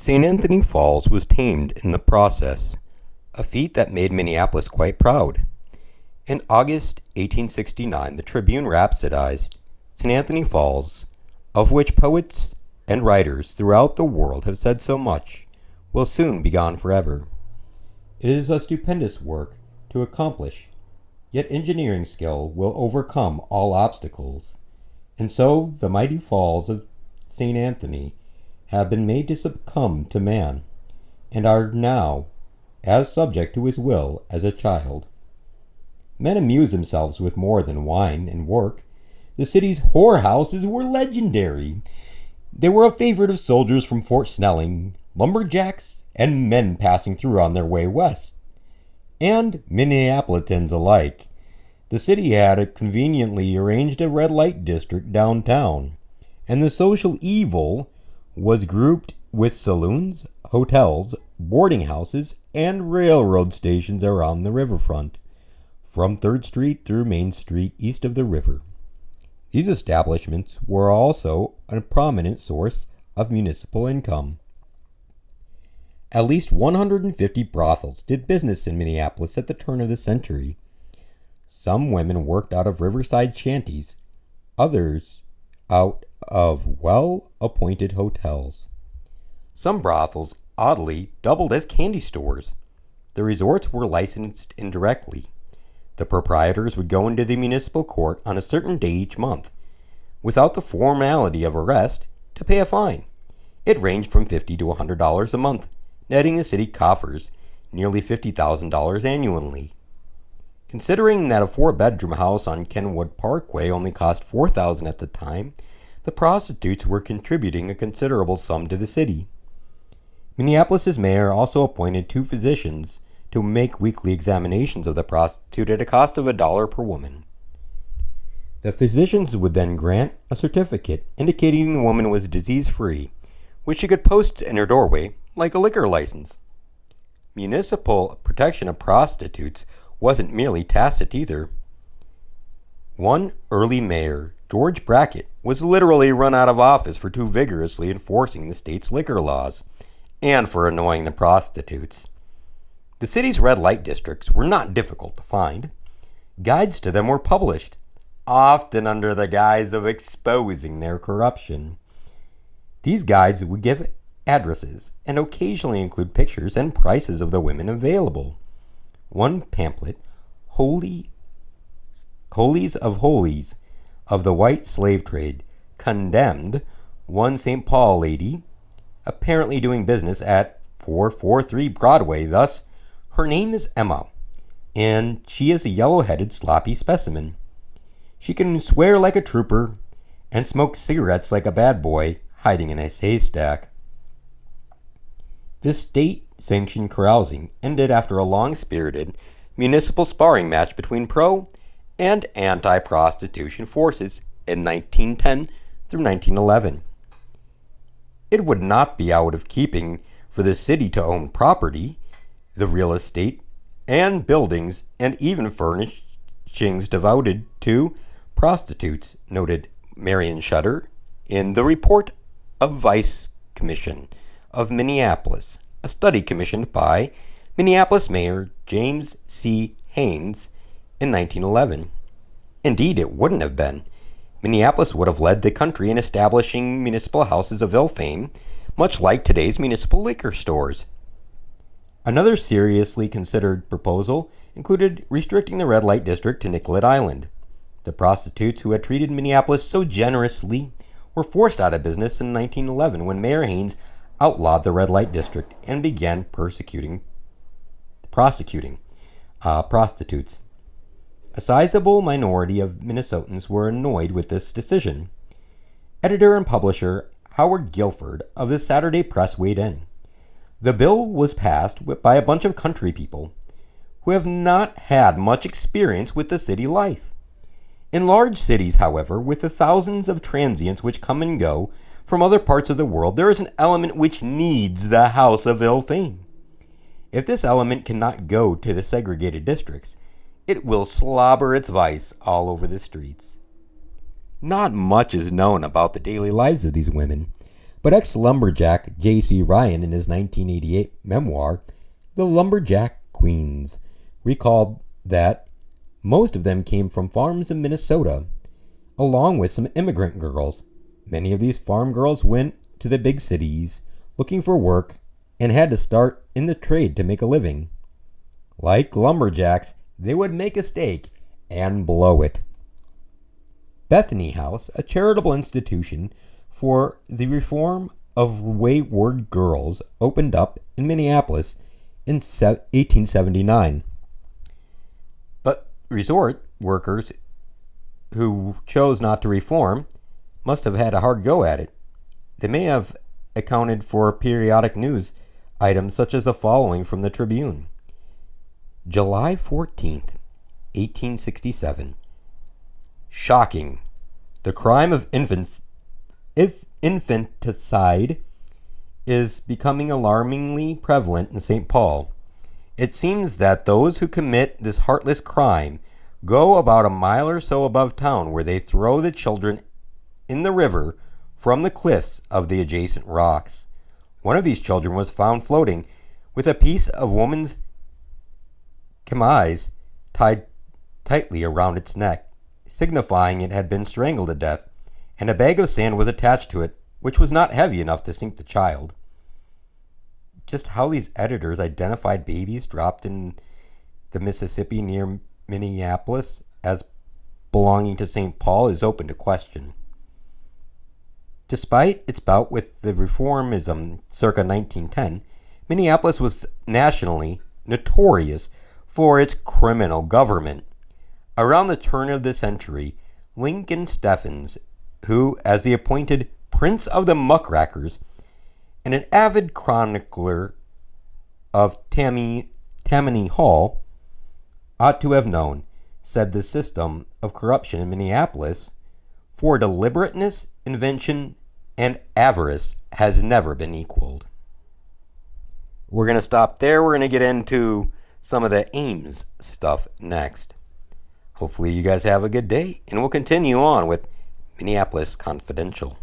St. Anthony Falls was tamed in the process, a feat that made Minneapolis quite proud. In August 1869, the Tribune rhapsodized, "St. Anthony Falls, of which poets and writers throughout the world have said so much, will soon be gone forever. It is a stupendous work to accomplish, yet engineering skill will overcome all obstacles. And so the mighty falls of St. Anthony have been made to succumb to man, and are now as subject to his will as a child. Men amuse themselves with more than wine and work. The city's whorehouses were legendary. They were a favorite of soldiers from Fort Snelling, lumberjacks, and men passing through on their way west, and Minneapolitans alike. The city had a conveniently arranged a red light district downtown, and the social evil was grouped with saloons, hotels, boarding houses, and railroad stations around the riverfront, from 3rd Street through Main Street east of the river. These establishments were also a prominent source of municipal income. At least 150 brothels did business in Minneapolis at the turn of the century. Some women worked out of riverside shanties, others out of well-appointed hotels. Some brothels, oddly, doubled as candy stores. The resorts were licensed indirectly. The proprietors would go into the municipal court on a certain day each month, without the formality of arrest, to pay a fine. It ranged from $50 to $100 a month, netting the city coffers nearly $50,000 annually. Considering that a 4-bedroom house on Kenwood Parkway only cost $4,000 at the time, the prostitutes were contributing a considerable sum to the city. Minneapolis's mayor also appointed 2 physicians to make weekly examinations of the prostitute at a cost of $1 per woman. The physicians would then grant a certificate indicating the woman was disease-free, which she could post in her doorway like a liquor license. Municipal protection of prostitutes wasn't merely tacit either. One early mayor, George Brackett, was literally run out of office for too vigorously enforcing the state's liquor laws, and for annoying the prostitutes. The city's red light districts were not difficult to find. Guides to them were published, often under the guise of exposing their corruption. These guides would give addresses and occasionally include pictures and prices of the women available. One pamphlet, Holies of Holies of the White Slave Trade, condemned one St. Paul lady, apparently doing business at 443 Broadway. Thus, her name is Emma, and she is a yellow-headed, sloppy specimen. She can swear like a trooper and smoke cigarettes like a bad boy hiding in a haystack. This state-sanctioned carousing ended after a long-spirited municipal sparring match between pro- and anti-prostitution forces in 1910 through 1911. It would not be out of keeping for the city to own property, the real estate, and buildings, and even furnishings devoted to prostitutes, noted Marion Shutter in the Report of Vice Commission of Minneapolis, a study commissioned by Minneapolis Mayor James C. Haynes in 1911. Indeed, it wouldn't have been. Minneapolis would have led the country in establishing municipal houses of ill fame, much like today's municipal liquor stores. Another seriously considered proposal included restricting the red light district to Nicollet Island. The prostitutes who had treated Minneapolis so generously were forced out of business in 1911 when Mayor Haynes outlawed the red light district and began prosecuting prostitutes. A sizable minority of Minnesotans were annoyed with this decision. Editor and publisher Howard Guilford of the Saturday Press weighed in. The bill was passed by a bunch of country people who have not had much experience with the city life. In large cities, however, with the thousands of transients which come and go from other parts of the world, there is an element which needs the house of ill fame. If this element cannot go to the segregated districts, it will slobber its vice all over the streets. Not much is known about the daily lives of these women, But ex-lumberjack J.C. Ryan, in his 1988 memoir, The Lumberjack Queens, recalled that most of them came from farms in Minnesota, along with some immigrant girls. Many of these farm girls went to the big cities looking for work and had to start in the trade to make a living. Like lumberjacks, they would make a stake and blow it. Bethany House, a charitable institution for the reform of wayward girls, opened up in Minneapolis in 1879. But resort workers who chose not to reform must have had a hard go at it. They may have accounted for periodic news items such as the following from the Tribune. July 14th, 1867. Shocking. The crime of infanticide is becoming alarmingly prevalent in St. Paul. It seems that those who commit this heartless crime go about a mile or so above town, where they throw the children in the river from the cliffs of the adjacent rocks. One of these children was found floating with a piece of woman's chemise tied tightly around its neck, signifying it had been strangled to death, and a bag of sand was attached to it, which was not heavy enough to sink the child. Just how these editors identified babies dropped in the Mississippi near Minneapolis as belonging to St. Paul is open to question. Despite its bout with the reformism circa 1910, Minneapolis was nationally notorious for its criminal government. Around the turn of the century, Lincoln Steffens, who, as the appointed Prince of the Muckrackers and an avid chronicler of Tammany Hall, ought to have known, said the system of corruption in Minneapolis, for deliberateness, invention, and avarice, has never been equaled. We're going to stop there. We're going to get into some of the Ames stuff next. Hopefully you guys have a good day, and we'll continue on with Minneapolis Confidential.